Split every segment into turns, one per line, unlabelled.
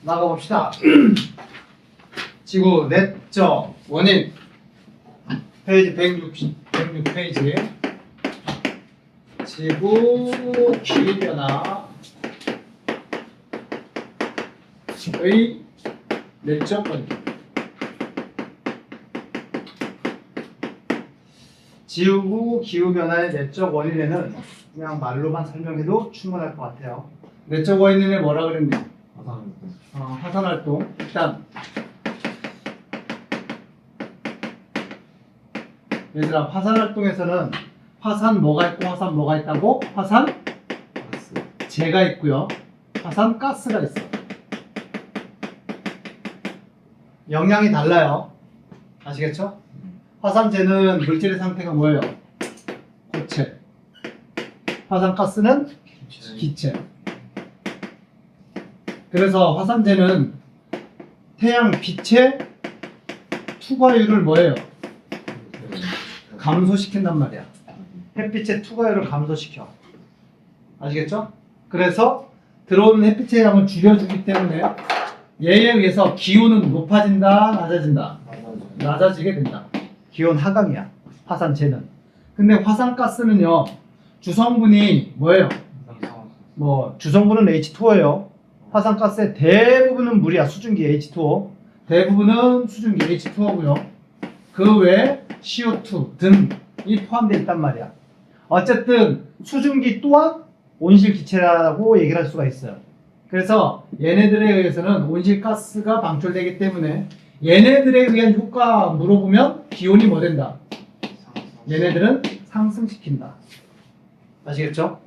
나가봅시다. 지구 내적 원인 페이지 106 페이지. 지구 기후변화의 내적 원인. 지구 기후변화의 내적 원인에는 그냥 말로만 설명해도 충분할 것 같아요. 내적 원인에 뭐라 그랬는데? 화산활동. 일단 얘들아, 화산활동에서는 화산 뭐가 있고 화산 뭐가 있다고? 화산 재가 있고요, 화산 가스가 있어. 영향이 달라요. 아시겠죠? 화산재는 물질의 상태가 뭐예요? 고체. 화산가스는 기체. 그래서 화산재는 태양 빛의 투과율을 뭐예요? 감소시킨단 말이야. 햇빛의 투과율을 감소시켜. 아시겠죠? 그래서 들어오는 햇빛의 양을 줄여주기 때문에 얘에 의해서 기온은 높아진다, 낮아진다? 낮아지게 된다. 기온 하강이야, 화산재는. 근데 화산가스는요, 주성분이 뭐예요? 주성분은 H2O예요. 화산가스의 대부분은 물이야. 수증기 H2O. 대부분은 수증기 H2O고요. 그 외에 CO2 등이 포함되어 있단 말이야. 어쨌든 수증기 또한 온실기체라고 얘기를 할 수가 있어요. 그래서 얘네들에 의해서는 온실가스가 방출되기 때문에 얘네들에 의한 효과 물어보면 기온이 뭐 된다? 얘네들은 상승시킨다. 아시겠죠?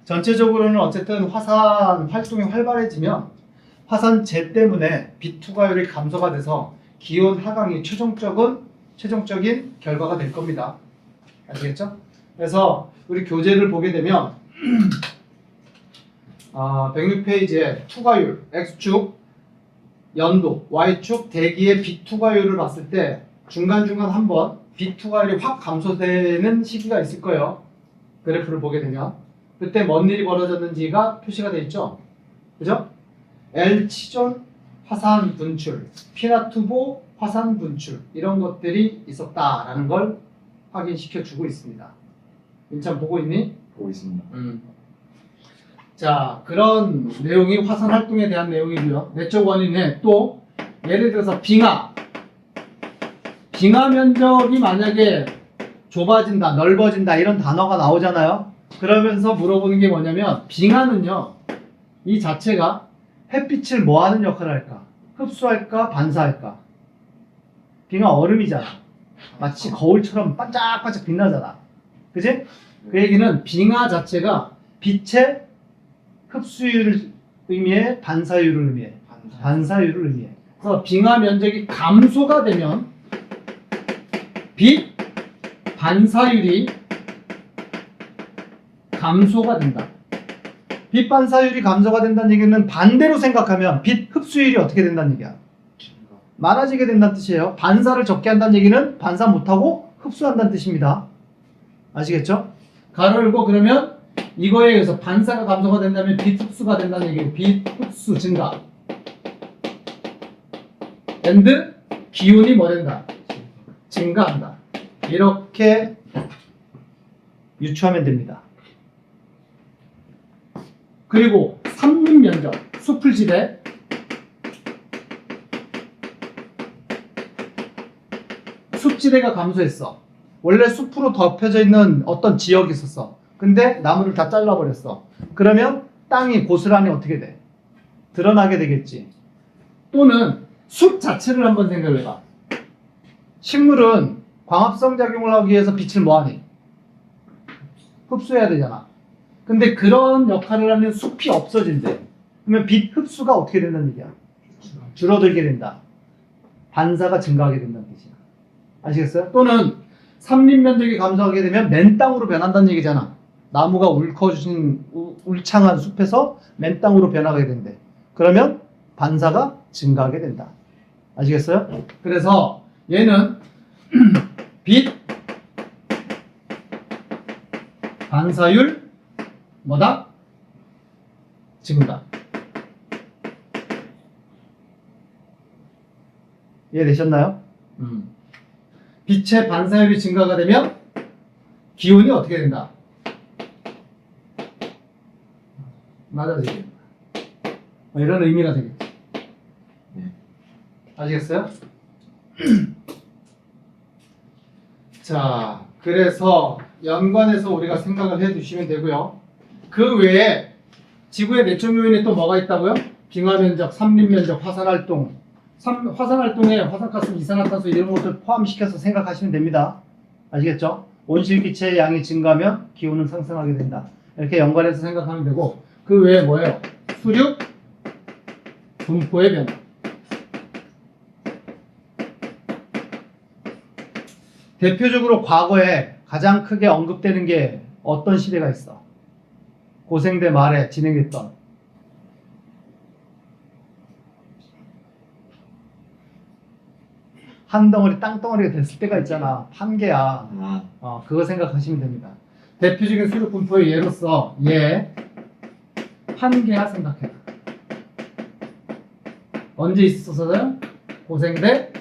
전체적으로는 어쨌든 화산 활동이 활발해지면 화산재 때문에 빛 투과율이 감소가 돼서 기온 하강이 최종적인 결과가 될 겁니다. 아시겠죠? 그래서 우리 교재를 보게 되면 106페이지에 투과율 X축 연도, Y축 대기의 빛 투과율을 봤을 때 중간중간 한번 빛 투과율이 확 감소되는 시기가 있을 거예요. 그래프를 보게 되면 그때 뭔 일이 벌어졌는지가 표시가 되어 있죠. 그죠? L치존 화산 분출, 피나투보 화산 분출, 이런 것들이 있었다라는 걸 확인시켜 주고 있습니다. 민찬 보고 있니?
보고 있습니다.
자, 그런 내용이 화산 활동에 대한 내용이고요. 내적 원인에 또 예를 들어서 빙하 면적이 만약에 좁아진다, 넓어진다 이런 단어가 나오잖아요. 그러면서 물어보는 게 뭐냐면, 빙하는요, 이 자체가 햇빛을 뭐 하는 역할을 할까? 흡수할까? 반사할까? 빙하 얼음이잖아. 마치 거울처럼 반짝반짝 빛나잖아. 그지? 그 얘기는 빙하 자체가 빛의 흡수율을 의미해, 반사율을 의미해. 반사율을 의미해. 그래서 빙하 면적이 감소가 되면 빛 반사율이 감소가 된다. 빛 반사율이 감소가 된다는 얘기는 반대로 생각하면 빛 흡수율이 어떻게 된다는 얘기야? 많아지게 된다는 뜻이에요. 반사를 적게 한다는 얘기는 반사 못하고 흡수한다는 뜻입니다. 아시겠죠? 가로 열고 그러면 이거에 의해서 반사가 감소가 된다면 빛 흡수가 된다는 얘기예요. 빛 흡수 증가. and 기온이 뭐 된다? 증가한다. 이렇게 유추하면 됩니다. 그리고 산림 면적, 숲을지대, 숲지대가 감소했어. 원래 숲으로 덮여져 있는 어떤 지역이 있었어. 근데 나무를 다 잘라버렸어. 그러면 땅이 고스란히 어떻게 돼? 드러나게 되겠지. 또는 숲 자체를 한번 생각해봐. 식물은 광합성 작용을 하기 위해서 빛을 뭐하니? 흡수해야 되잖아. 근데 그런 역할을 하는 숲이 없어진대. 그러면 빛 흡수가 어떻게 된다는 얘기야? 줄어들게 된다. 반사가 증가하게 된다는 뜻이야. 아시겠어요? 또는 산림 면적이 감소하게 되면 맨 땅으로 변한다는 얘기잖아. 나무가 울창한 숲에서 맨 땅으로 변하게 된대. 그러면 반사가 증가하게 된다. 아시겠어요? 그래서 얘는 빛 반사율 뭐다? 증가. 이해되셨나요? 빛의 반사율이 증가가 되면 기온이 어떻게 된다? 낮아지게 된다. 이런 의미가 되겠죠. 아시겠어요? 자, 그래서 연관해서 우리가 생각을 해 두시면 되고요. 그 외에 지구의 내적 요인에 또 뭐가 있다고요? 빙하 면적, 산림 면적, 화산 활동. 화산 활동에 화산가스, 이산화탄소 이런 것들 포함시켜서 생각하시면 됩니다. 아시겠죠? 온실기체의 양이 증가하면 기온은 상승하게 된다. 이렇게 연관해서 생각하면 되고, 그 외에 뭐예요? 수륙, 분포의 변화. 대표적으로 과거에 가장 크게 언급되는 게 어떤 시대가 있어? 고생대 말에 진행했던 한 덩어리 땅덩어리가 됐을 때가 있잖아. 판개야. 그거 생각하시면 됩니다. 대표적인 수륙 분포의 예로서 판개야 생각해. 언제 있었어요? 고생대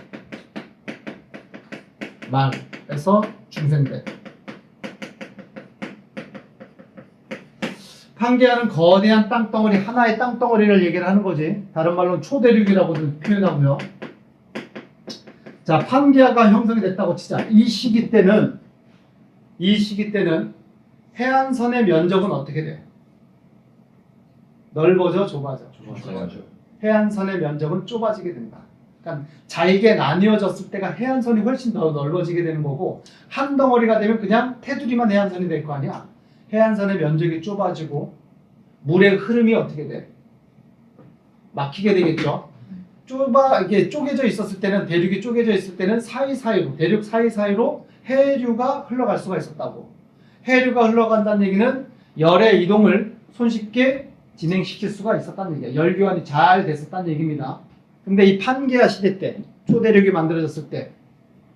말에서 중생대. 판개야는 거대한 땅덩어리, 하나의 땅덩어리를 얘기를 하는 거지. 다른 말로는 초대륙이라고도 표현하고요. 자, 판게아가 형성이 됐다고 치자. 이 시기 때는 해안선의 면적은 어떻게 돼? 넓어져, 좁아져?
좁아져.
해안선의 면적은 좁아지게 된다. 그러니까 잘게 나뉘어졌을 때가 해안선이 훨씬 더 넓어지게 되는 거고, 한 덩어리가 되면 그냥 테두리만 해안선이 될 거 아니야. 해안선의 면적이 좁아지고 물의 흐름이 어떻게 돼? 막히게 되겠죠. 이게 쪼개져 있었을 때는, 대륙이 쪼개져 있을 때는 사이사이로, 대륙 사이사이로 해류가 흘러갈 수가 있었다고. 해류가 흘러간다는 얘기는 열의 이동을 손쉽게 진행시킬 수가 있었다는 얘기야. 열교환이 잘 됐었다는 얘기입니다. 근데 이 판게아 시대 때, 초대륙이 만들어졌을 때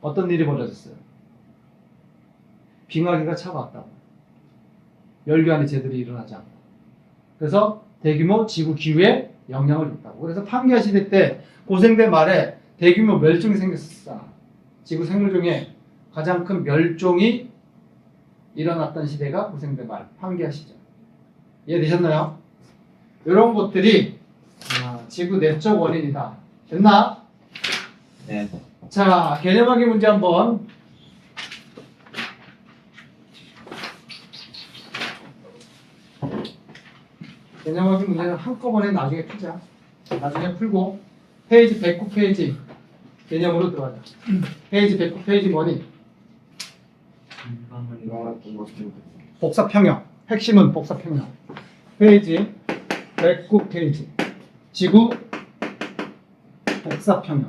어떤 일이 벌어졌어요? 빙하기가 차가웠다고. 열교환이 제대로 일어나지 않고. 그래서 대규모 지구 기후에 영향을 줬다고. 그래서 판게아 시대 때 고생대 말에 대규모 멸종이 생겼었어. 지구 생물 중에 가장 큰 멸종이 일어났던 시대가 고생대 말, 판게아 시절. 이해되셨나요? 이런 것들이 지구 내적 원인이다. 됐나?
네.
자, 개념하기 문제 한번. 개념하기 문제는 한꺼번에 나중에 풀자. 나중에 풀고 페이지 109페이지 개념으로 들어가자. 페이지 109페이지 뭐니? 복사평형. 핵심은 복사평형. 페이지 109페이지 지구 복사평형.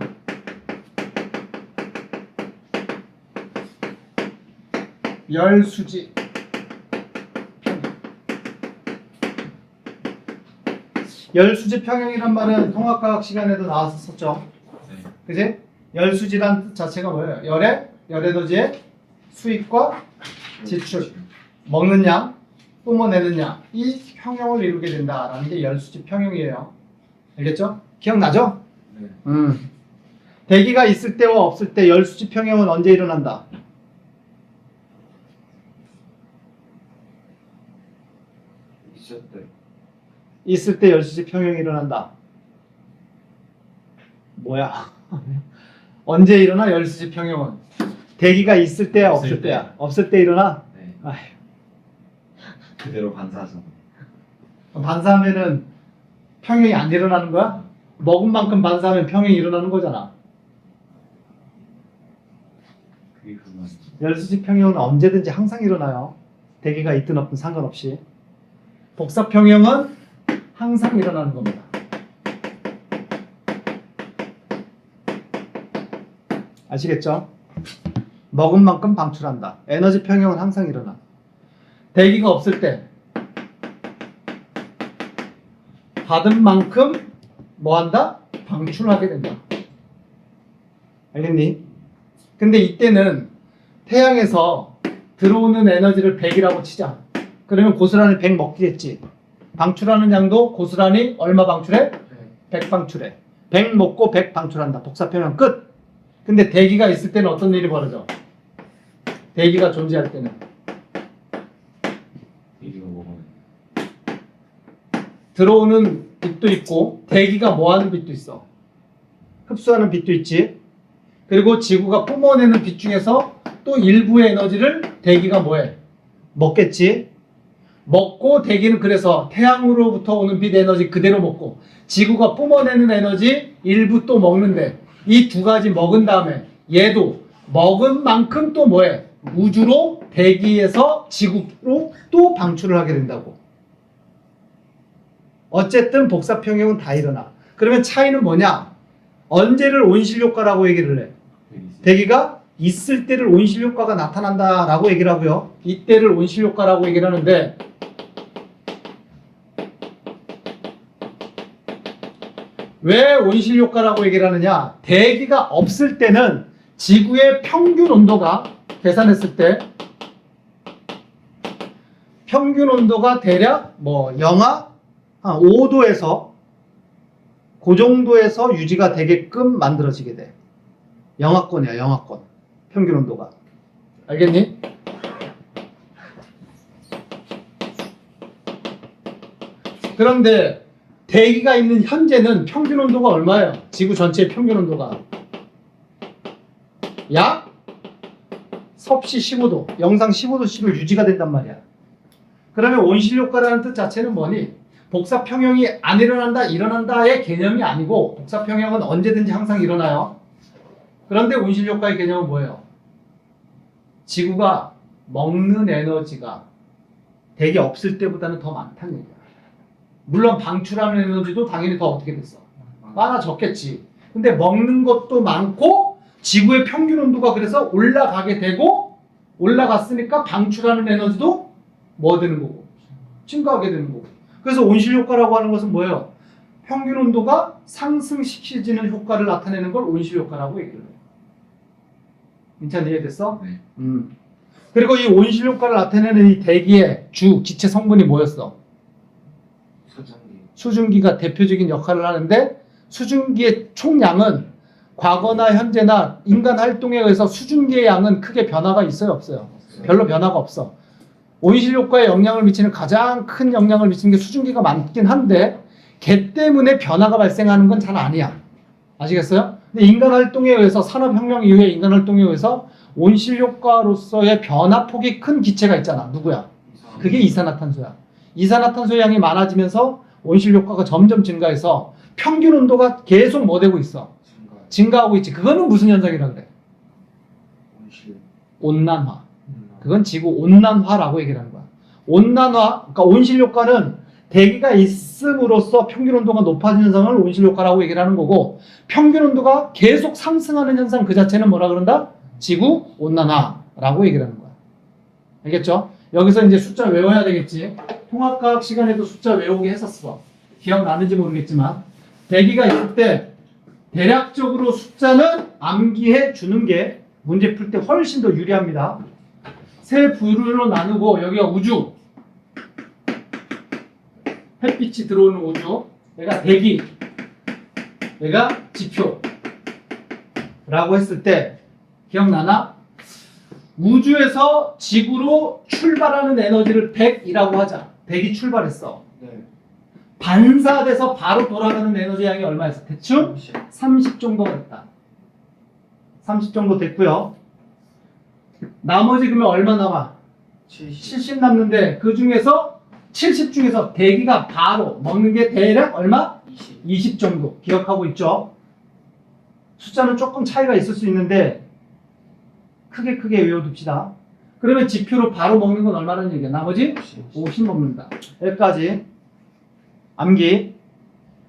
열수지 열수지 평형이란 말은 통합과학 시간에도 나왔었죠. 그지? 열수지란 뜻 자체가 뭐예요? 열의 에너지의 수입과 지출, 먹는 양, 뿜어내는 양, 이 평형을 이루게 된다라는 게 열수지 평형이에요. 알겠죠? 기억나죠?
네.
대기가 있을 때와 없을 때 열수지 평형은 언제 일어난다? 있을 때 열수지 평형이 일어난다. 뭐야? 언제 일어나 열수지 평형은? 대기가 있을 때야 없을 때야? 없을 때 일어나?
네.
아휴.
그대로 반사하잖아.
반사하면은 평형이 안 일어나는 거야? 먹은 만큼 반사하면 평형이 일어나는 거잖아.
그게 그만.
열수지 평형은 언제든지 항상 일어나요. 대기가 있든 없든 상관없이. 복사 평형은 항상 일어나는 겁니다. 아시겠죠? 먹은 만큼 방출한다. 에너지 평형은 항상 일어나. 대기가 없을 때 받은 만큼 뭐 한다? 방출하게 된다. 알겠니? 근데 이때는 태양에서 들어오는 에너지를 100이라고 치자. 그러면 고스란히 100 먹겠지. 방출하는 양도 고스란히 얼마 방출해? 100 방출해. 100 먹고 100 방출한다. 복사평형 끝. 근데 대기가 있을 때는 어떤 일이 벌어져? 대기가 존재할 때는
이리가 뭐가
들어오는 빛도 있고 대기가 뭐하는 빛도 있어. 흡수하는 빛도 있지. 그리고 지구가 뿜어내는 빛 중에서 또 일부의 에너지를 대기가 뭐해? 먹겠지. 먹고 대기는 그래서 태양으로부터 오는 빛 에너지 그대로 먹고 지구가 뿜어내는 에너지 일부 또 먹는데 이 두 가지 먹은 다음에 얘도 먹은 만큼 또 뭐해? 우주로 대기에서 지구로 또 방출을 하게 된다고. 어쨌든 복사평형은 다 일어나. 그러면 차이는 뭐냐? 언제를 온실효과라고 얘기를 해? 대기가 있을 때를 온실효과가 나타난다라고 얘기를 하고요. 이때를 온실효과라고 얘기를 하는데 왜 온실효과라고 얘기를 하느냐? 대기가 없을 때는 지구의 평균 온도가 계산했을 때 평균 온도가 대략 뭐 영하 한 5도에서 그 정도에서 유지가 되게끔 만들어지게 돼. 영하권이야, 영하권. 평균 온도가. 알겠니? 그런데 대기가 있는 현재는 평균 온도가 얼마예요? 지구 전체의 평균 온도가 약 섭씨 15도, 영상 15도씩으로 유지가 된단 말이야. 그러면 온실효과라는 뜻 자체는 뭐니? 복사평형이 안 일어난다, 일어난다의 개념이 아니고 복사평형은 언제든지 항상 일어나요. 그런데 온실효과의 개념은 뭐예요? 지구가 먹는 에너지가 대기 없을 때보다는 더 많다는 얘기야. 물론 방출하는 에너지도 당연히 더 어떻게 됐어? 많아졌겠지. 근데 먹는 것도 많고 지구의 평균 온도가 그래서 올라가게 되고 올라갔으니까 방출하는 에너지도 뭐 되는 거고? 증가하게 되는 거고. 그래서 온실효과라고 하는 것은 뭐예요? 평균 온도가 상승시키는 효과를 나타내는 걸 온실효과라고 얘기를 해요. 괜찮니? 이해됐어?
네.
그리고 이 온실효과를 나타내는 이 대기의 주 기체 성분이 뭐였어? 수증기가 대표적인 역할을 하는데 수증기의 총량은 과거나 현재나 인간 활동에 의해서 수증기의 양은 크게 변화가 있어요? 없어요? 별로 변화가 없어. 온실효과에 영향을 미치는 가장 큰 영향을 미치는 게 수증기가 많긴 한데 걔 때문에 변화가 발생하는 건 잘 아니야. 아시겠어요? 근데 인간 활동에 의해서 산업혁명 이후에 인간 활동에 의해서 온실효과로서의 변화폭이 큰 기체가 있잖아. 누구야? 그게 이산화탄소야. 이산화탄소의 양이 많아지면서 온실효과가 점점 증가해서 평균 온도가 계속 뭐 되고 있어? 증가하고 있지. 그거는 무슨 현상이라 그래? 온난화. 그건 지구 온난화라고 얘기를 하는 거야. 온난화, 그러니까 온실효과는 대기가 있음으로써 평균 온도가 높아지는 현상을 온실효과라고 얘기를 하는 거고 평균 온도가 계속 상승하는 현상 그 자체는 뭐라 그런다? 지구 온난화라고 얘기를 하는 거야. 알겠죠? 여기서 이제 숫자 외워야 되겠지. 통합과학 시간에도 숫자 외우게 했었어. 기억나는지 모르겠지만 대기가 있을 때 대략적으로 숫자는 암기해 주는 게 문제 풀 때 훨씬 더 유리합니다. 세 부류로 나누고 여기가 우주, 햇빛이 들어오는 우주, 얘가 대기, 얘가 지표 라고 했을 때 기억나나? 우주에서 지구로 출발하는 에너지를 100이라고 하자. 100이 출발했어.
네.
반사돼서 바로 돌아가는 에너지 양이 얼마였어? 대충 30 정도가 됐다. 30 정도 됐고요. 나머지 그러면 얼마 남아? 70 남는데 그 중에서 70 중에서 대기가 바로 먹는 게 대략 얼마? 20 정도 기억하고 있죠? 숫자는 조금 차이가 있을 수 있는데 크게 외워둡시다. 그러면 지표로 바로 먹는 건 얼마라는 얘기야? 나머지 50 먹는다. 여기까지 암기.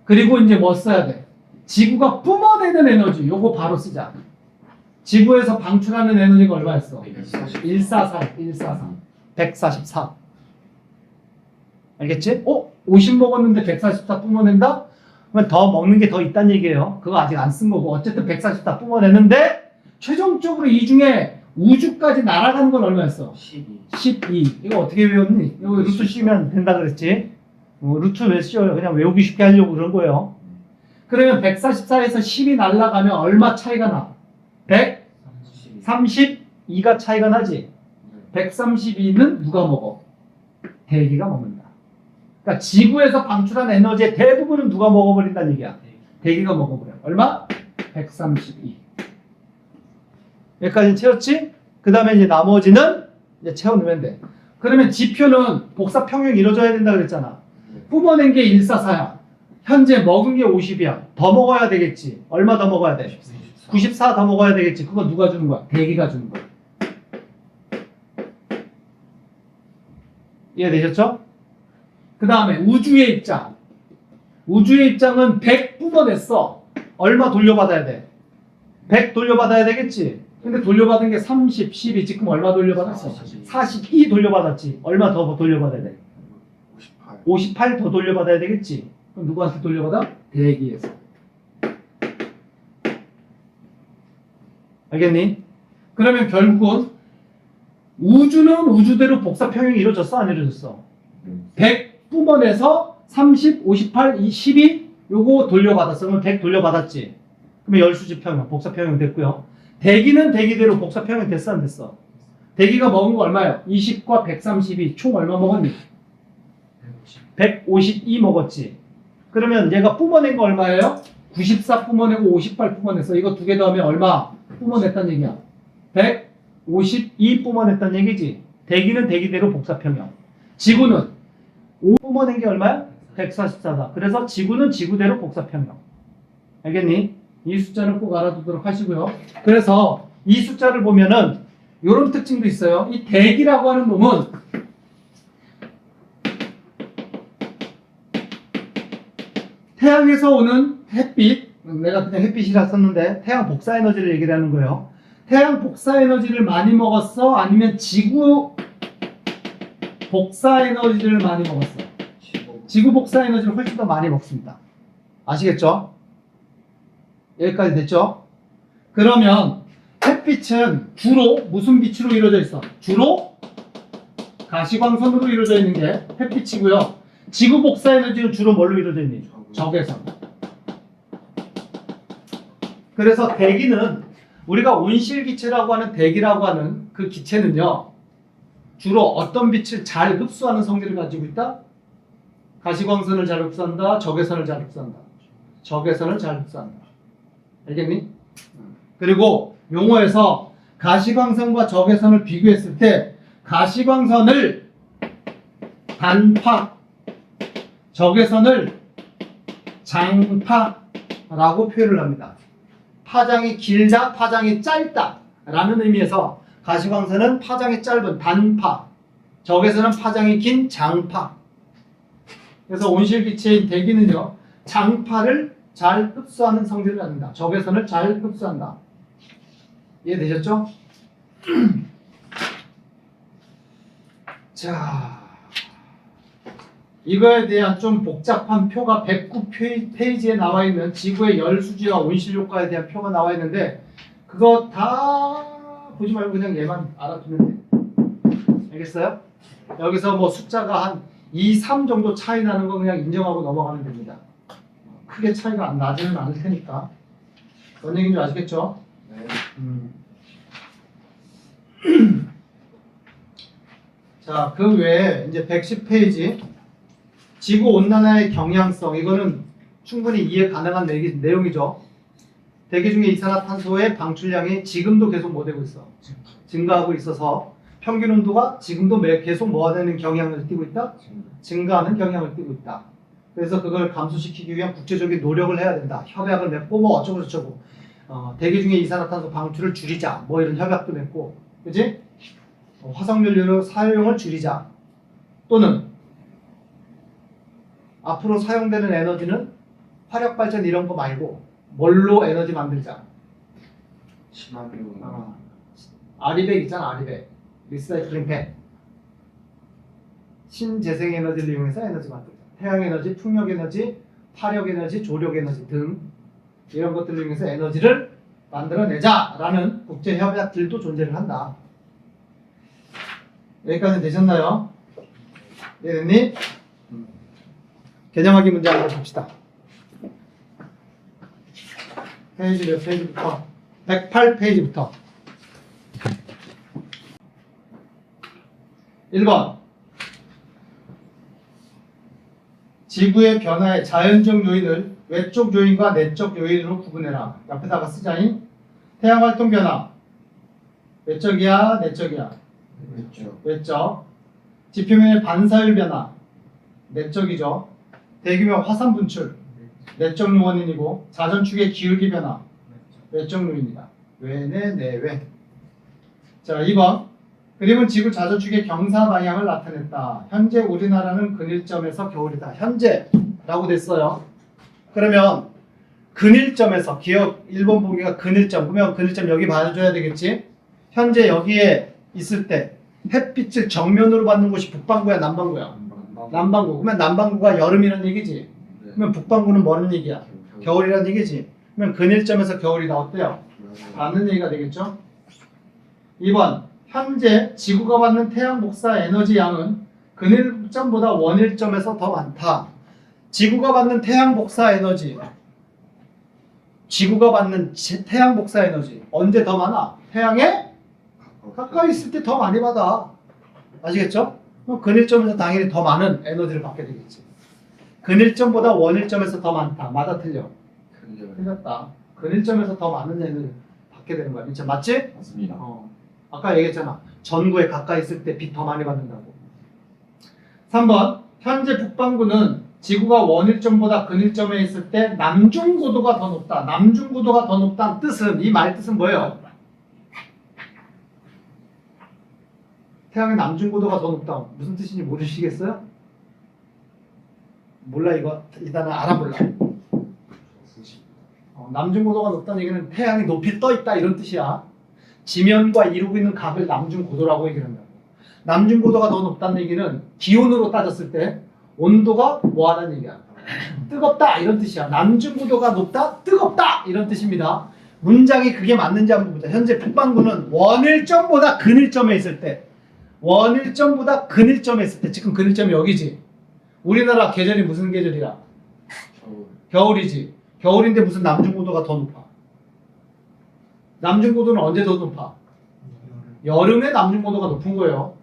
그리고 이제 뭐 써야 돼? 지구가 뿜어내는 에너지 요거 바로 쓰자. 지구에서 방출하는 에너지가 얼마였어? 144. 알겠지? 50 먹었는데 144 뿜어낸다? 그러면 더 먹는 게 더 있다는 얘기예요. 그거 아직 안 쓴 거고 어쨌든 144 뿜어내는데 최종적으로 이 중에 우주까지 날아가는 건 얼마였어? 12. 이거 어떻게 외웠니? 이거 루트 씌우면 된다 그랬지? 루트 왜 씌워요? 그냥 외우기 쉽게 하려고 그런 거예요. 그러면 144에서 10이 날아가면 얼마 차이가 나? 132가 차이가 나지. 132는 누가 먹어? 대기가 먹는다. 그러니까 지구에서 방출한 에너지의 대부분은 누가 먹어버린다는 얘기야. 대기가 먹어버려. 얼마? 132. 여기까지 채웠지? 그 다음에 이제 나머지는 이제 채워넣으면 돼. 그러면 지표는 복사 평형이 이루어져야 된다 그랬잖아. 뿜어낸 게 144야. 현재 먹은 게 50이야. 더 먹어야 되겠지. 얼마 더 먹어야 돼? 94 더 먹어야 되겠지. 그거 누가 주는 거야? 대기가 주는 거야. 이해되셨죠? 그 다음에 우주의 입장. 우주의 입장은 100 뿜어냈어. 얼마 돌려받아야 돼? 100 돌려받아야 되겠지? 근데 돌려받은 게 30, 12, 지금 얼마 돌려받았어? 42 돌려받았지. 얼마 더 돌려받아야 돼? 58 더 돌려받아야 되겠지? 그럼 누구한테 돌려받아? 대기에서. 알겠니? 그러면 결국은 우주는 우주대로 복사 평형이 이루어졌어? 안 이루어졌어? 100 뿜어내서 30, 58, 12 요거 돌려받았어. 그러면 100 돌려받았지. 그러면 열수지 평형, 복사 평형 됐고요. 대기는 대기대로 복사 평형 됐어? 안 됐어? 대기가 먹은 거 얼마예요? 20과 132 총 얼마 먹었니? 152 먹었지. 그러면 얘가 뿜어낸 거 얼마예요? 94 뿜어내고 58 뿜어냈어. 이거 두 개 더하면 얼마 뿜어냈단 얘기야? 152 뿜어냈단 얘기지. 대기는 대기대로 복사 평형. 지구는 5 뿜어낸 게 얼마야? 144다. 그래서 지구는 지구대로 복사 평형. 알겠니? 이 숫자는 꼭 알아두도록 하시고요. 그래서 이 숫자를 보면은 이런 특징도 있어요. 이 대기라고 하는 놈은 태양에서 오는 햇빛, 내가 그냥 햇빛이라 썼는데 태양 복사 에너지를 얘기를 하는 거예요. 태양 복사 에너지를 많이 먹었어? 아니면 지구 복사 에너지를 많이 먹었어? 지구 복사 에너지를 훨씬 더 많이 먹습니다. 아시겠죠? 여기까지 됐죠? 그러면 햇빛은 주로 무슨 빛으로 이루어져 있어? 주로 가시광선으로 이루어져 있는 게 햇빛이고요. 지구 복사 에너지는 주로 뭘로 이루어져 있니? 적외선. 그래서 대기는 우리가 온실기체라고 하는 대기라고 하는 그 기체는요. 주로 어떤 빛을 잘 흡수하는 성질을 가지고 있다? 가시광선을 잘 흡수한다. 적외선을 잘 흡수한다. 적외선을 잘 흡수한다. 알겠니? 그리고 용어에서 가시광선과 적외선을 비교했을 때 가시광선을 단파, 적외선을 장파라고 표현을 합니다. 파장이 길다, 파장이 짧다 라는 의미에서 가시광선은 파장이 짧은 단파, 적외선은 파장이 긴 장파. 그래서 온실기체인 대기는요, 장파를 잘 흡수하는 성질을 갖는다. 적외선을 잘 흡수한다. 이해되셨죠? 자, 이거에 대한 좀 복잡한 표가 109페이지에 나와 있는 지구의 열수지와 온실 효과에 대한 표가 나와 있는데 그거 다 보지 말고 그냥 얘만 알아두면 돼. 알겠어요? 여기서 뭐 숫자가 한 2, 3 정도 차이 나는 거 그냥 인정하고 넘어가면 됩니다. 크게 차이가 나지는 않을 테니까. 뭔 얘기인지 아시겠죠?
네.
자, 그 외에 이제 110페이지 지구 온난화의 경향성, 이거는 충분히 이해 가능한 내용이죠. 대기 중에 이산화탄소의 방출량이 지금도 계속 뭐 되고 있어? 증가하고 있어서 평균 온도가 지금도 계속 뭐가 되는 경향을 띠고 있다? 증가하는 경향을 띠고 있다. 그래서 그걸 감소시키기 위한 국제적인 노력을 해야 된다. 협약을 맺고 뭐 어쩌고 저쩌고 대기 중에 이산화탄소 방출을 줄이자 뭐 이런 협약도 맺고, 그지? 화석연료 사용을 줄이자, 또는 앞으로 사용되는 에너지는 화력발전 이런 거 말고 뭘로 에너지 만들자.
친환경.
아리백 있잖아. 아리백, 리사이클링 팩. 신재생 에너지를 이용해서 에너지 만들자. 태양에너지, 풍력에너지, 화력에너지, 조력에너지 등 이런 것들을 이용해서 에너지를 만들어내자라는 국제협약들도 존재를 한다. 여기까지 되셨나요? 네, 됐니? 개념하기 문제 한번 봅시다. 페이지 몇 페이지부터? 108페이지부터 1번 지구의 변화의 자연적 요인을 외적 요인과 내적 요인으로 구분해라. 옆에다가 쓰자니 태양활동 변화 외적이야 내적이야?
그렇죠.
외적. 지표면의 반사율 변화 내적이죠. 대규모 화산 분출 내적 요원인이고 자전축의 기울기 변화 외적 요인이다. 외내 내외. 자 2번 그림은 지구 자전축의 경사 방향을 나타냈다. 현재 우리나라는 근일점에서 겨울이다. 현재라고 됐어요. 그러면 근일점에서 기억 1번 보기가 근일점. 그러면 근일점 여기 봐줘야 되겠지. 현재 여기에 있을 때 햇빛을 정면으로 받는 곳이 북반구야 남반구야? 남반구. 그러면 남반구가 여름이란 얘기지. 그러면 북반구는 뭐는 얘기야? 겨울이란 얘기지. 그러면 근일점에서 겨울이다. 어때요? 맞는 얘기가 되겠죠? 2번 현재 지구가 받는 태양 복사 에너지 양은 근일점보다 원일점에서 더 많다. 지구가 받는 태양 복사 에너지 태양 복사 에너지 언제 더 많아? 태양에 가까이 있을 때 더 많이 받아. 아시겠죠? 그럼 근일점에서 당연히 더 많은 에너지를 받게 되겠지. 근일점보다 원일점에서 더 많다. 맞아 틀려? 틀렸다. 근일점에서 더 많은 에너지를 받게 되는 거야. 진짜 맞지?
맞습니다.
아까 얘기했잖아. 전구에 가까이 있을 때 빛 더 많이 받는다고. 3번 현재 북반구는 지구가 원일점보다 근일점에 있을 때 남중고도가 더 높다. 남중고도가 더 높다는 뜻은 이 말 뜻은 뭐예요? 태양의 남중고도가 더 높다. 무슨 뜻인지 모르시겠어요? 몰라 이거 일단은 알아볼라. 남중고도가 높다는 얘기는 태양이 높이 떠 있다 이런 뜻이야. 지면과 이루고 있는 각을 남중고도라고 얘기를 한다고. 남중고도가 더 높다는 얘기는 기온으로 따졌을 때 온도가 뭐하다는 얘기야. 뜨겁다 이런 뜻이야. 남중고도가 높다, 뜨겁다 이런 뜻입니다. 문장이 그게 맞는지 한번 보자. 현재 북반구는 원일점보다 근일점에 있을 때 지금 근일점이 여기지. 우리나라 계절이 무슨 계절이야? 겨울이지. 겨울인데 무슨 남중고도가 더 높아? 남중고도는 언제 더 높아? 여름에 남중고도가 높은 거예요.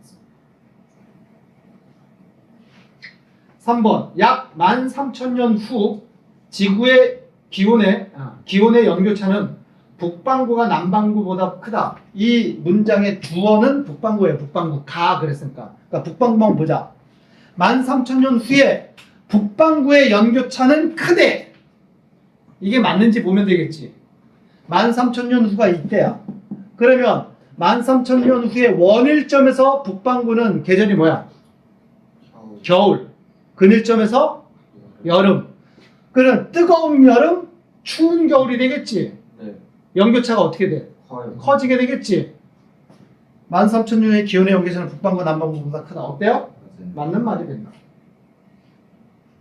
3번 약 13,000년 후 지구의 기온의 연교차는 북반구가 남반구보다 크다. 이 문장의 주어는 북반구예요. 북반구 가 그랬으니까. 그러니까 북반구만 보자. 13,000년 후에 북반구의 연교차는 크대. 이게 맞는지 보면 되겠지. 13,000년 후가 이때야. 그러면 13,000년 후에 원일점에서 북반구는 계절이 뭐야? 겨울. 근일점에서 여름. 그럼 뜨거운 여름, 추운 겨울이 되겠지.
네.
연교차가 어떻게 돼? 커지게 되겠지. 13,000년의 기온의 연교차는 북반구 남반구보다 크다. 어때요? 맞는 말이 된다.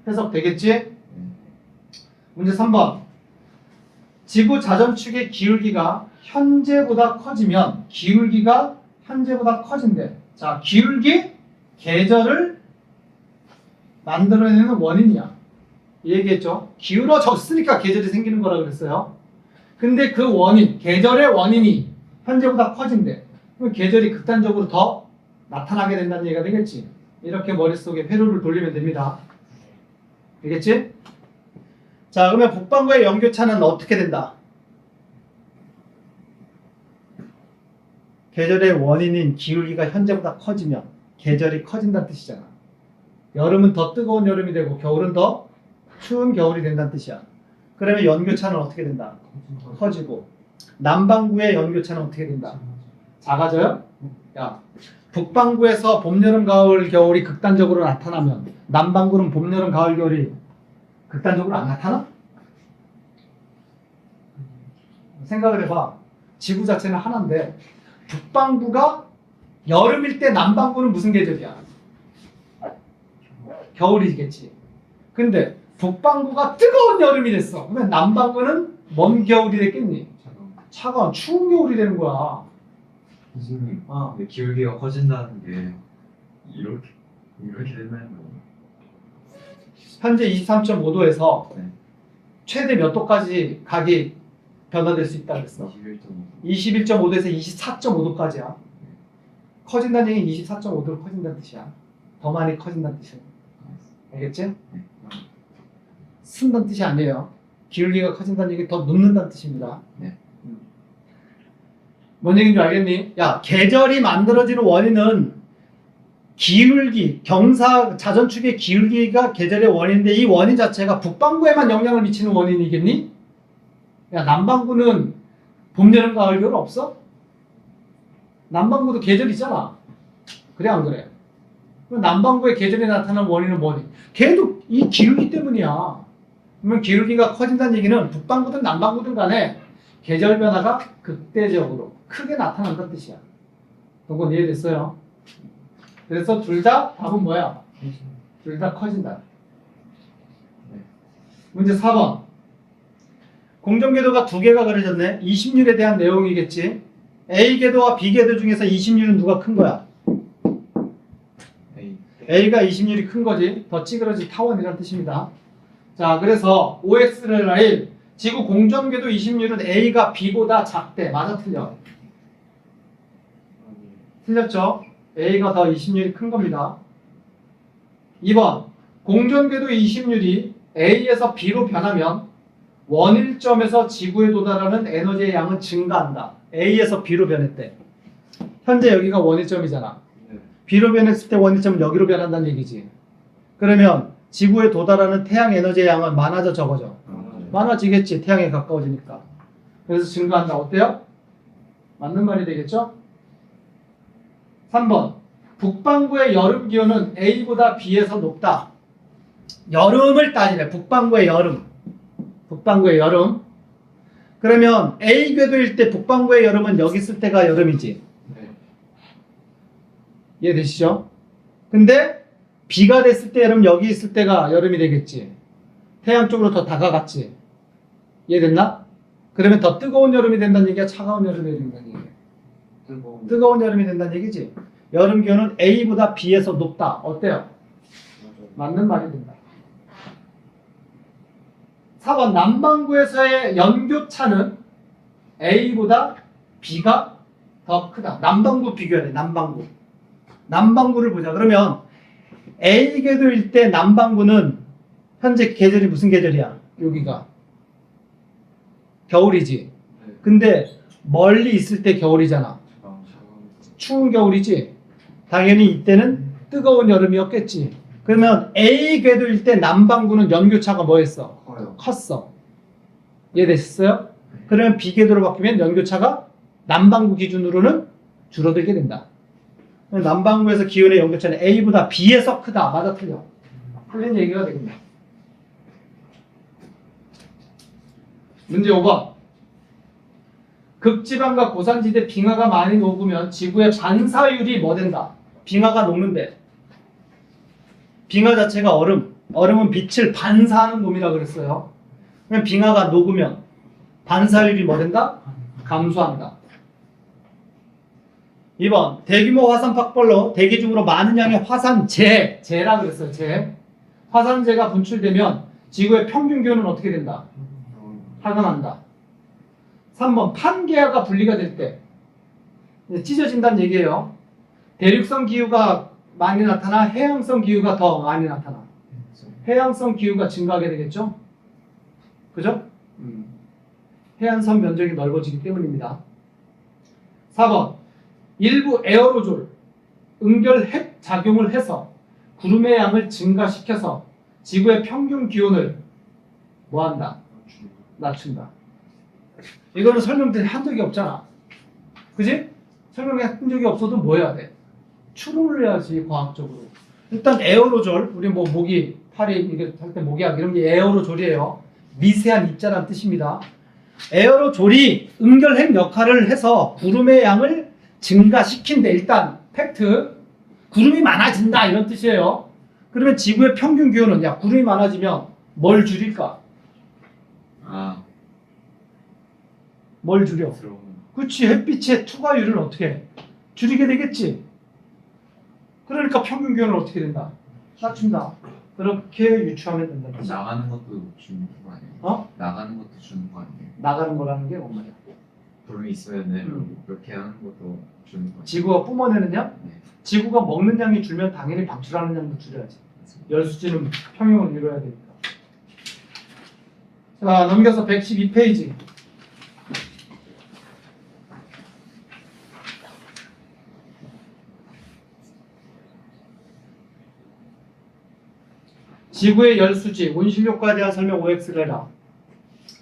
해석 되겠지? 문제 3번. 지구 자전축의 기울기가 현재보다 커지면 기울기가 현재보다 커진대. 자, 기울기 계절을 만들어내는 원인이야. 얘기했죠? 기울어졌으니까 계절이 생기는 거라 그랬어요. 근데 그 원인, 계절의 원인이 현재보다 커진대. 그럼 계절이 극단적으로 더 나타나게 된다는 얘기가 되겠지. 이렇게 머릿속에 회로를 돌리면 됩니다. 되겠지? 자, 그러면 북반구의 연교차는 어떻게 된다? 계절의 원인인 기울기가 현재보다 커지면 계절이 커진다는 뜻이잖아. 여름은 더 뜨거운 여름이 되고 겨울은 더 추운 겨울이 된다는 뜻이야. 그러면 연교차는 어떻게 된다? 커지고. 남반구의 연교차는 어떻게 된다? 작아져요? 야, 북반구에서 봄, 여름, 가을, 겨울이 극단적으로 나타나면 남반구는 봄, 여름, 가을, 겨울이 극단적으로 안 나타나? 생각을 해봐. 지구 자체는 하나인데 북반구가 여름일 때 남반구는 무슨 계절이야? 겨울이겠지. 근데 북반구가 뜨거운 여름이 됐어. 그러면 남반구는 먼 겨울이 됐겠니? 차가운 추운 겨울이 되는 거야.
선생님,
어.
근데 기울기가 커진다는 게 이렇게 되나요?
현재 23.5도에서
네.
최대 몇 도까지 가기 변화될 수 있다 그랬어.
21.5.
21.5도에서 24.5도까지야. 커진다는 얘기는 24.5도로 커진다는 뜻이야. 더 많이 커진다는 뜻이야. 알겠지? 쓴다는 뜻이 아니에요. 기울기가 커진다는 얘기 더 눕는다는 뜻입니다.
네.
뭔 얘기인지 알겠니? 야, 계절이 만들어지는 원인은 기울기, 경사, 자전축의 기울기가 계절의 원인인데 이 원인 자체가 북반구에만 영향을 미치는 원인이겠니? 야, 남반구는 봄, 여름, 가을, 겨울 없어? 남반구도 계절 있잖아. 그래 안 그래? 그럼 남반구의 계절이 나타나는 원인은 뭐니? 걔도 이 기울기 때문이야. 그러면 기울기가 커진다는 얘기는 북반구든 남반구든 간에 계절 변화가 극대적으로 크게 나타난다는 뜻이야. 그건 이해됐어요? 그래서 둘 다 답은 뭐야? 둘 다 커진다. 문제 4번. 공정궤도가 두 개가 그려졌네. 20률에 대한 내용이겠지. A궤도와 B궤도 중에서 20률은 누가 큰 거야?
A.
A가 20률이 큰 거지. 더 찌그러진 타원이라는 뜻입니다. 자, 그래서 OX를 할 지구 공정궤도 20률은 A가 B보다 작대. 맞아, 틀려? 틀렸죠? A가 더 20률이 큰 겁니다. 2번. 공정궤도 20률이 A에서 B로 변하면 원일점에서 지구에 도달하는 에너지의 양은 증가한다. A에서 B로 변했대. 현재 여기가 원일점이잖아.
네.
B로 변했을 때 원일점은 여기로 변한다는 얘기지. 그러면 지구에 도달하는 태양 에너지의 양은 많아져 적어져? 많아지겠지. 태양에 가까워지니까. 그래서 증가한다. 어때요? 맞는 말이 되겠죠? 3번. 북반구의 여름 기온은 A보다 B에서 높다. 여름을 따지래. 북반구의 여름. 북반구의 여름. 그러면 A 궤도일 때 북반구의 여름은 여기 있을 때가 여름이지.
네.
이해되시죠? 근데 B가 됐을 때 여름, 여기 있을 때가 여름이 되겠지. 태양 쪽으로 더 다가갔지. 이해됐나? 그러면 더 뜨거운 여름이 된다는 얘기야? 차가운 여름이 된다는 얘기야?
뜨거운.
뜨거운 여름이 된다는 얘기지. 여름 기온은 A보다 B에서 높다. 어때요? 맞는 말이 된다. 4번. 남반구에서의 연교차는 A보다 B가 더 크다. 남반구 비교해야 돼. 남반구. 남반구를 보자. 그러면 A 궤도일 때 남반구는 현재 계절이 무슨 계절이야? 여기가 겨울이지.
네.
근데 멀리 있을 때 겨울이잖아. 추운 겨울이지. 당연히 이때는 뜨거운 여름이었겠지. 그러면 A 궤도일 때 남반구는 연교차가 뭐였어?
커요.
컸어. 이해됐어요? 그러면 B 궤도로 바뀌면 연교차가 남반구 기준으로는 줄어들게 된다. 남반구에서 기온의 연교차는 A보다 B에서 크다. 맞아, 틀려? 틀린 얘기가 되겠네. 문제 5번. 극지방과 고산지대 빙하가 많이 녹으면 지구의 반사율이 뭐 된다? 빙하가 녹는데 빙하 자체가 얼음, 얼음은 빛을 반사하는 놈이라 그랬어요. 그럼 빙하가 녹으면 반사율이 뭐 된다? 감소한다. 2번. 대규모 화산 폭발로 대기 중으로 많은 양의 화산재라 그랬어요. 화산재가 분출되면 지구의 평균 기온은 어떻게 된다? 하강한다. 3번. 판게아가 분리가 될 때 찢어진다는 얘기예요. 대륙성 기후가 많이 나타나 해양성 기후가 더 많이 나타나. 해양성 기후가 증가하게 되겠죠? 그죠? 해안선 면적이 넓어지기 때문입니다. 4번. 일부 에어로졸, 응결 핵 작용을 해서 구름의 양을 증가시켜서 지구의 평균 기온을 뭐한다? 낮춘다. 이거는 설명들 한 적이 없잖아. 그지? 설명한 적이 없어도 뭐 해야 돼? 추론을 해야지, 과학적으로. 일단 에어로졸, 우리 뭐 모기, 파리 이게 할 때 모기약 이런 게 에어로졸이에요. 미세한 입자란 뜻입니다. 에어로졸이 응결핵 역할을 해서 구름의 양을 증가시킨대. 일단 팩트. 구름이 많아진다 이런 뜻이에요. 그러면 지구의 평균 기온은, 야, 구름이 많아지면 뭘 줄일까? 뭘 줄여? 그치, 햇빛의 투과율을 어떻게 해? 줄이게 되겠지. 그러니까 평균 기온을 어떻게 된다? 낮춘다. 그렇게 유추하면 된다는 거지.
나가는 것도 주는 거 아니에요?
어?
나가는 것도 주는 거 아니에요?
나가는 거라는 게 뭔 말이야?
돈이 있으면은 이렇게 하는 것도 주는 거 아니에요?
지구가 뿜어내는 양?
네.
지구가 먹는 양이 줄면 당연히 방출하는 양도 줄여야지. 열수지는 평형을 이루어야 되니까. 자, 넘겨서 112페이지. 지구의 열수지, 온실효과에 대한 설명 OX를 해라.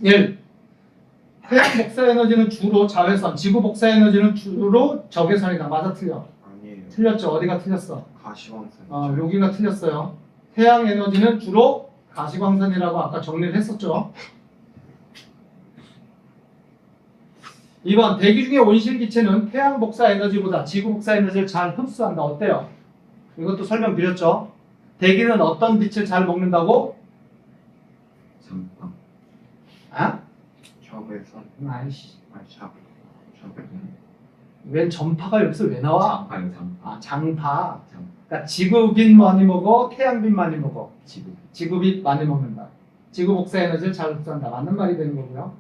1. 태양 복사 에너지는 주로 자외선, 지구 복사 에너지는 주로 적외선이다. 맞아, 틀려?
아니에요.
틀렸죠? 어디가 틀렸어?
가시광선.
여기가 틀렸어요. 태양 에너지는 주로 가시광선이라고 아까 정리를 했었죠. 2번, 대기 중의 온실기체는 태양 복사 에너지보다 지구 복사 에너지를 잘 흡수한다. 어때요? 이것도 설명드렸죠. 대기는 어떤 빛을 잘 먹는다고?
잠깐.
아?
적외선.
아이씨.
적외선.
웬 전파가 여기서 왜 나와?
잠깐요, 잠깐.
아, 장파.
잠깐.
그러니까 지구빛 많이 먹어, 태양빛 많이 먹어.
지구.
지구빛 많이 먹는다. 지구 복사 에너지를 잘 흡수한다. 맞는 말이 되는 거고요.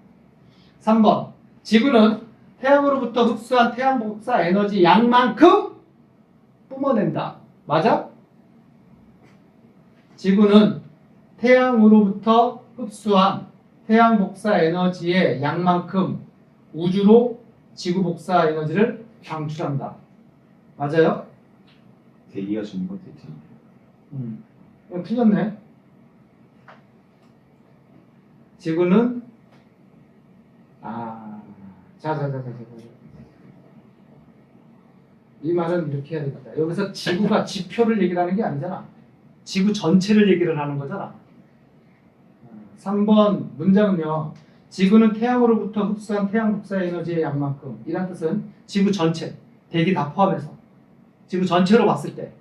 3번. 지구는 태양으로부터 흡수한 태양 복사 에너지 양만큼 뿜어낸다. 맞아? 지구는 태양으로부터 흡수한 태양 복사 에너지의 양만큼 우주로 지구 복사 에너지를 방출한다. 맞아요?
대기가 주는 것도 있잖아.
이건 틀렸네. 지구는 이 말은 이렇게 해야 되겠다. 여기서 지구가 지표를 얘기를 하는 게 아니잖아. 지구 전체를 얘기를 하는 거잖아. 3번 문장은요. 지구는 태양으로부터 흡수한 태양 복사 에너지의 양만큼, 이란 뜻은 지구 전체, 대기 다 포함해서 지구 전체로 봤을 때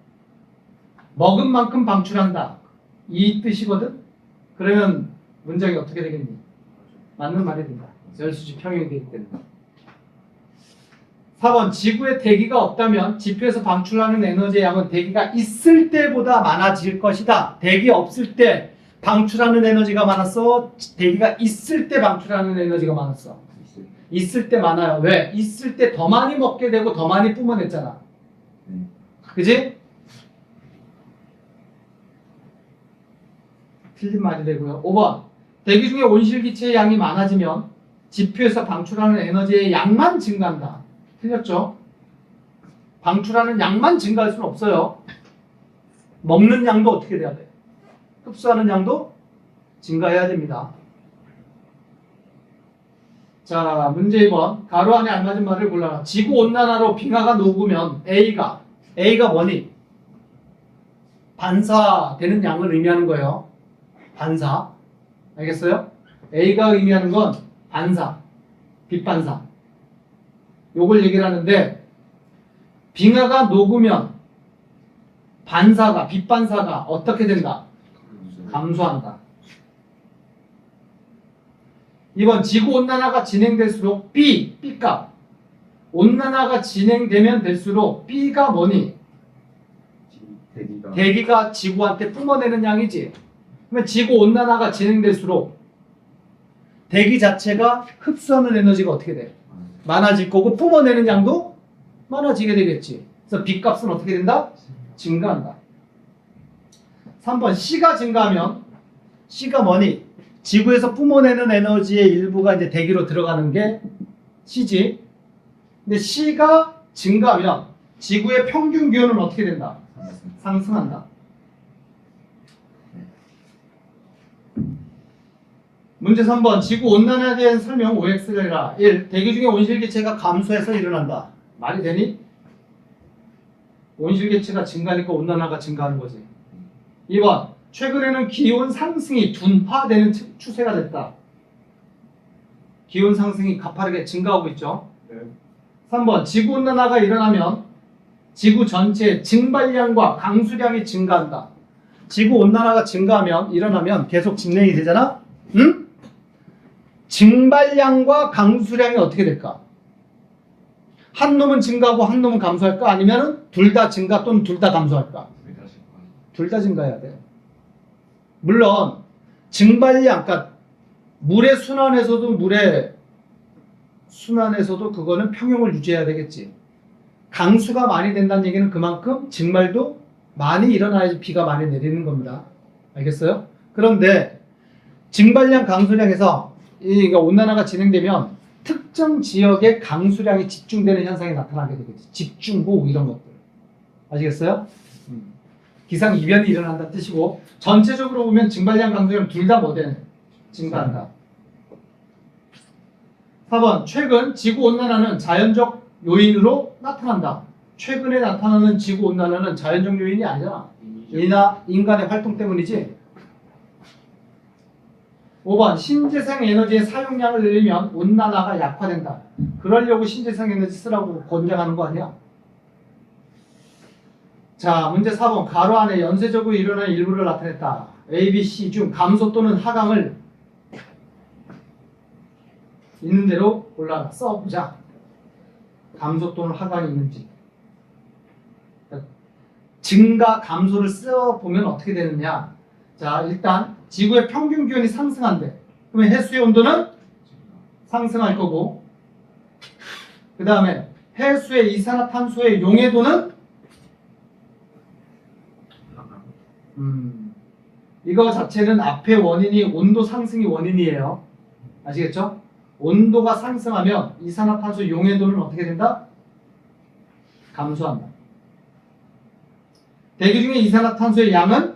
먹은 만큼 방출한다. 이 뜻이거든. 그러면 문장이 어떻게 되겠니? 맞는 말이 된다. 열수지 평형이 되기 때문에. 4번 지구에 대기가 없다면 지표에서 방출하는 에너지의 양은 대기가 있을 때보다 많아질 것이다. 대기 없을 때 방출하는 에너지가 많았어? 대기가 있을 때 방출하는 에너지가 많았어? 있을 때 많아요. 왜? 있을 때 더 많이 먹게 되고 더 많이 뿜어냈잖아. 그지? 틀린 말이 되고요. 5번 대기 중에 온실기체의 양이 많아지면 지표에서 방출하는 에너지의 양만 증가한다. 틀렸죠? 방출하는 양만 증가할 수는 없어요. 먹는 양도 어떻게 돼야 돼? 흡수하는 양도 증가해야 됩니다. 자, 문제 2번. 가로 안에 알맞은 말을 골라라. 지구온난화로 빙하가 녹으면 A가 뭐니? 반사되는 양을 의미하는 거예요. 반사. 알겠어요? A가 의미하는 건 반사, 빛반사. 요걸 얘기를 하는데, 빙하가 녹으면 반사가, 빛반사가 어떻게 된다? 감소한다. 2번 지구온난화가 진행될수록 B값. 온난화가 진행되면 될수록 B가 뭐니? 대기가 지구한테 뿜어내는 양이지. 그러면 지구온난화가 진행될수록 대기 자체가 흡수하는 에너지가 어떻게 돼? 많아질 거고 뿜어내는 양도 많아지게 되겠지. 그래서 B값은 어떻게 된다? 증가한다. 3번 C가 증가하면 C가 뭐니? 지구에서 뿜어내는 에너지의 일부가 이제 대기로 들어가는 게 C지. 근데 C가 증가하면 지구의 평균 기온은 어떻게 된다? 상승한다. 문제 3번 지구 온난화에 대한 설명 OX를 해라. 1. 대기 중에 온실기체가 감소해서 일어난다. 말이 되니? 온실기체가 증가하니까 온난화가 증가하는 거지. 2번 최근에는 기온 상승이 둔화되는 추세가 됐다. 기온 상승이 가파르게 증가하고 있죠. 3번 지구온난화가 일어나면 지구 전체의 증발량과 강수량이 증가한다. 지구온난화가 일어나면 계속 진행이 되잖아. 응? 증발량과 강수량이 어떻게 될까? 한 놈은 증가하고 한 놈은 감소할까? 아니면 둘 다 증가 또는 둘 다 감소할까? 둘 다 증가해야 돼. 물론 증발량, 그러니까 물의 순환에서도 그거는 평형을 유지해야 되겠지. 강수가 많이 된다는 얘기는 그만큼 증말도 많이 일어나야지 비가 많이 내리는 겁니다. 알겠어요? 그런데 증발량, 강수량에서 이 온난화가 진행되면 특정 지역의 강수량이 집중되는 현상이 나타나게 되겠지. 집중호우 이런 것들. 아시겠어요? 기상 이변이 일어난다는 뜻이고, 전체적으로 보면 증발량, 강수량 둘 다 뭐든 증가한다. 4번, 최근 지구온난화는 자연적 요인으로 나타난다. 최근에 나타나는 지구온난화는 자연적 요인이 아니잖아. 인간의 활동 때문이지. 5번, 신재생 에너지의 사용량을 늘리면 온난화가 약화된다. 그러려고 신재생 에너지 쓰라고 권장하는 거 아니야? 자, 문제 4번, 가로 안에 연쇄적으로 일어나는 일부를 나타냈다. A, B, C 중 감소 또는 하강을 있는 대로 골라 써보자. 감소 또는 하강이 있는지. 증가, 감소를 써보면 어떻게 되느냐. 자, 일단 지구의 평균 기온이 상승한대. 그러면 해수의 온도는 상승할 거고, 그 다음에 해수의 이산화탄소의 용해도는 이거 자체는 앞의 원인이 온도 상승이 원인이에요. 아시겠죠? 온도가 상승하면 이산화탄소 용해도는 어떻게 된다? 감소한다. 대기 중에 이산화탄소의 양은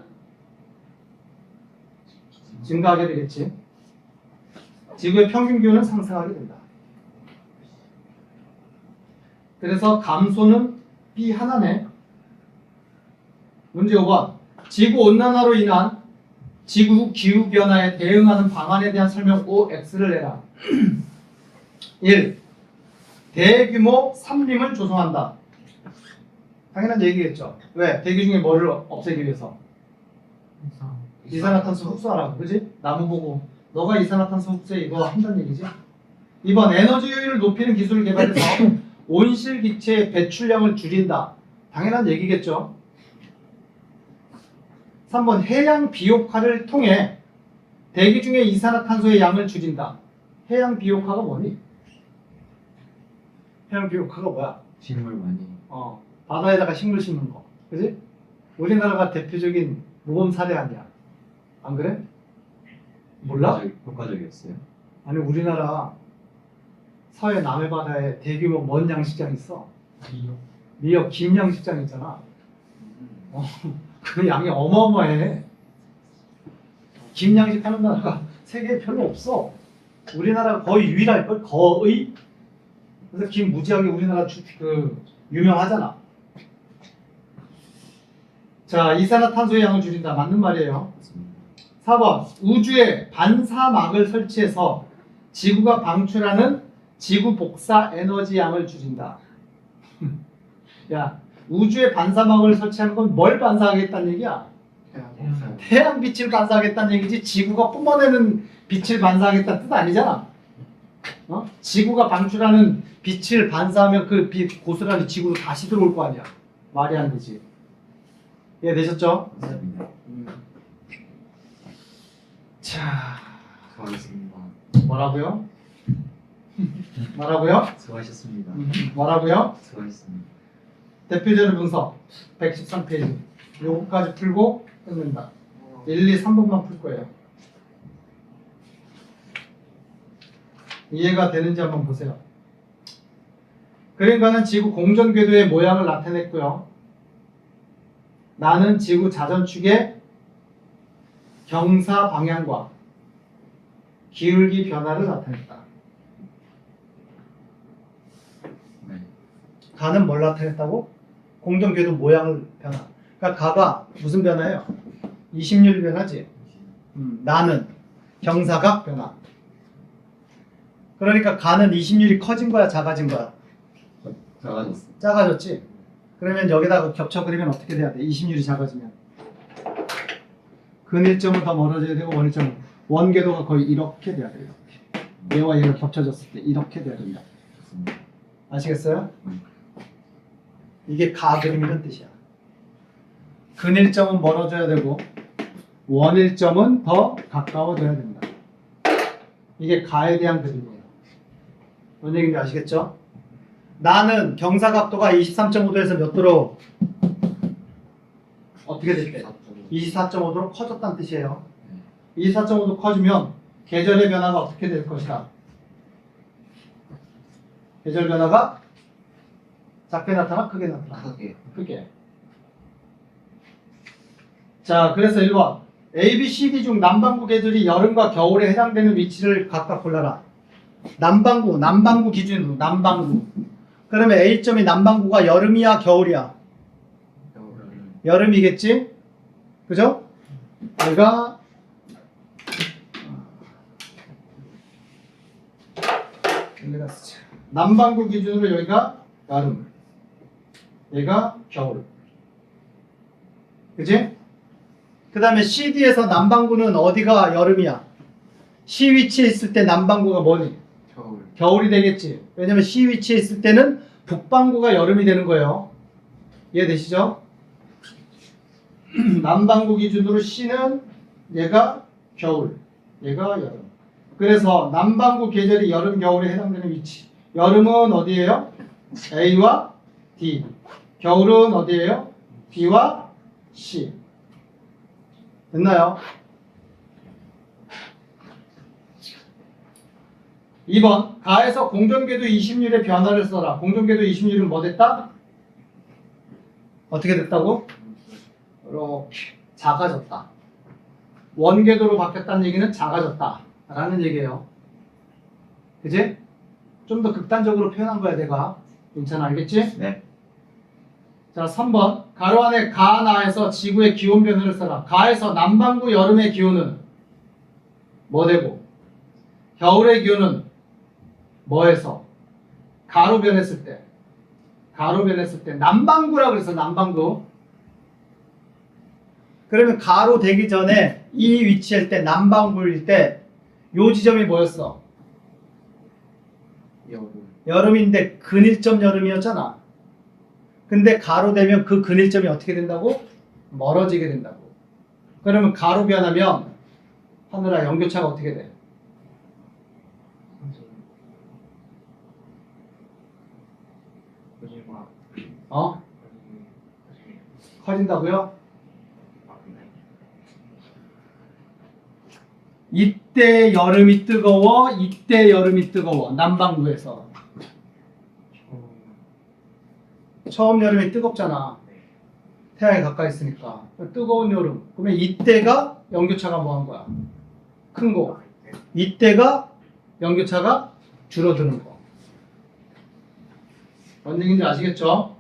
증가하게 되겠지. 지구의 평균 기온은 상승하게 된다. 그래서 감소는 B 하나네. 문제 5번. 지구온난화로 인한 지구 기후변화에 대응하는 방안에 대한 설명 OX를 내라. 1. 대규모 산림을 조성한다. 당연한 얘기겠죠. 왜? 대기 중에 뭐를 없애기 위해서? 이산화탄소 흡수하라고. 그지? 나무 보고 너가 이산화탄소 흡수해 이거 한다는 얘기지. 2번. 에너지 효율을 높이는 기술을 개발해서 온실기체 배출량을 줄인다. 당연한 얘기겠죠. 3번. 해양 비옥화를 통해 대기 중에 이산화탄소의 양을 줄인다. 해양 비옥화가 뭐니? 해양 비옥화가 뭐야?
식물 많이
바다에다가 식물 심는 거. 그지? 우리나라가 대표적인 모범 사례 아니야. 안 그래? 몰라?
효과적이었어요.
아니, 우리나라 서해 남해바다에 대규모 먼 양식장 있어. 미역 김 양식장 있잖아. 그 양이 어마어마해. 김 양식하는 나라가 세계에 별로 없어. 우리나라가 거의 유일할걸? 거의? 그래서 김 무지하게 우리나라 유명하잖아. 자, 이산화탄소의 양을 줄인다. 맞는 말이에요. 4번. 우주에 반사막을 설치해서 지구가 방출하는 지구 복사 에너지 양을 줄인다. 야, 우주에 반사막을 설치하는 건 뭘 반사하겠다는 얘기야? 태양 빛을 반사하겠다는 얘기지 지구가 뿜어내는 빛을 반사하겠다는 뜻 아니잖아. 지구가 방출하는 빛을 반사하면 그 빛 고스란히 지구로 다시 들어올 거 아니야. 말이 안 되지. 이해되셨죠?
맞습니다.
자,
수고하셨습니다.
뭐라고요? 뭐라고요?
수고하셨습니다.
뭐라고요?
수고하셨습니다.
대표적인 분석 113페이지. 요거까지 풀고 끝낸다. 1, 2, 3번만 풀 거예요. 이해가 되는지 한번 보세요. 그림과는 지구 공전 궤도의 모양을 나타냈고요. 나는 지구 자전축의 경사 방향과 기울기 변화를 나타냈다.
네.
가는 뭘 나타냈다고? 공전 궤도 모양을 변화. 그러니까 가가 무슨 변화예요? 20률 변화지. 나는 경사각 변화. 그러니까 가는 20률이 커진 거야, 작아진 거야?
작아졌어.
작아졌지. 그러면 여기다가 겹쳐 그리면 어떻게 돼야 돼? 20률이 작아지면 근일점은 더 멀어져야 되고 원일점은 원궤도가 거의 이렇게 돼야 돼요. 이렇게. 얘와 얘가 겹쳐졌을 때 이렇게 돼야 된다.
좋습니다.
아시겠어요? 이게 가 그림이란 뜻이야. 근일점은 멀어져야 되고 원일점은 더 가까워져야 된다. 이게 가에 대한 그림이에요. 뭔 얘기인지 아시겠죠? 나는 경사각도가 23.5도에서 몇 도로 어떻게 됐대? 24.5도로 커졌다는 뜻이에요. 24.5도 커지면 계절의 변화가 어떻게 될 것이다? 계절 변화가 작게 나타나 크게 나타나?
크게.
크게. 자, 그래서 1번 A, B, C, D 중 남반구 계절이 여름과 겨울에 해당되는 위치를 각각 골라라. 남반구 기준으로 남반구. 그러면 A점이 남반구가 여름이야 겨울이야? 여름이겠지? 그죠? 얘가 남반구 기준으로 여기가 여름, 얘가 겨울. 그지? 그 다음에 CD에서 남반구는 어디가 여름이야? C 위치에 있을 때 남반구가 뭐니?
겨울.
겨울이 되겠지. 왜냐면 C 위치에 있을 때는 북반구가 여름이 되는 거예요. 이해되시죠? 남반구 기준으로 C는 얘가 겨울, 얘가 여름. 그래서 남반구 계절이 여름, 겨울에 해당되는 위치. 여름은 어디예요? A와 D. 겨울은 어디예요? B와 C. 됐나요? 2번 가에서 공전궤도 20률의 변화를 써라. 공전궤도 20률은 뭐 됐다? 어떻게 됐다고? 이렇게 작아졌다. 원궤도로 바뀌었다는 얘기는 작아졌다 라는 얘기예요. 그지? 좀 더 극단적으로 표현한 거야 내가. 괜찮아 알겠지?
네.
자 3번 가로 안에 가나에서 지구의 기온 변화를 써라. 가에서 남반구 여름의 기온은 뭐 되고 겨울의 기온은 뭐에서 가로 변했을 때 남반구라 그래서 남반구. 그러면 가로 되기 전에 이 위치일 때 남반구일 때 요 지점이 뭐였어?
여름.
여름인데 근일점 여름이었잖아. 근데 가로 되면 그 근일점이 어떻게 된다고? 멀어지게 된다고. 그러면 가로 변하면 하늘아 연교차가 어떻게 돼? 어? 커진다고요? 이때 여름이 뜨거워, 이때 여름이 뜨거워. 남반구에서 처음 여름이 뜨겁잖아. 태양에 가까이 있으니까 뜨거운 여름. 그러면 이때가 연교차가 뭐 한 거야? 큰 거. 이때가 연교차가 줄어드는 거. 뭔 얘기인지 아시겠죠?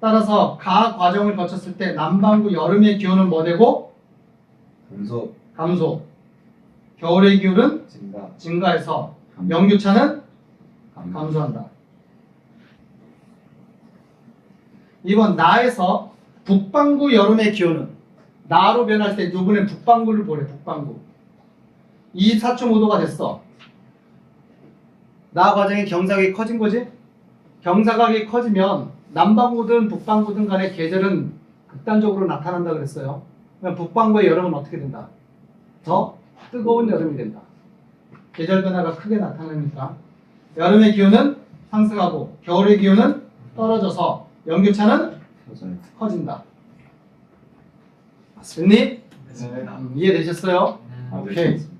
따라서 가 과정을 거쳤을 때 남반구 여름의 기온은 뭐 되고?
감소.
감소. 겨울의 기온은
증가.
증가해서
감소.
연교차는
감소.
감소한다. 2번 나에서 북반구 여름의 기온은 나로 변할 때 이번엔 북반구를 보래. 북반구 24.5도가 됐어. 나 과정의 경사각이 커진 거지? 경사각이 커지면 남반구든 북반구든 간에 계절은 극단적으로 나타난다 그랬어요. 그럼 북반구의 여름은 어떻게 된다? 더 뜨거운 여름이 된다. 계절 변화가 크게 나타나니까 여름의 기온은 상승하고 겨울의 기온은 떨어져서 연교차는
터져요.
커진다. 맞니?
네.
이해되셨어요?
아, 네,
오케이.
좋습니다.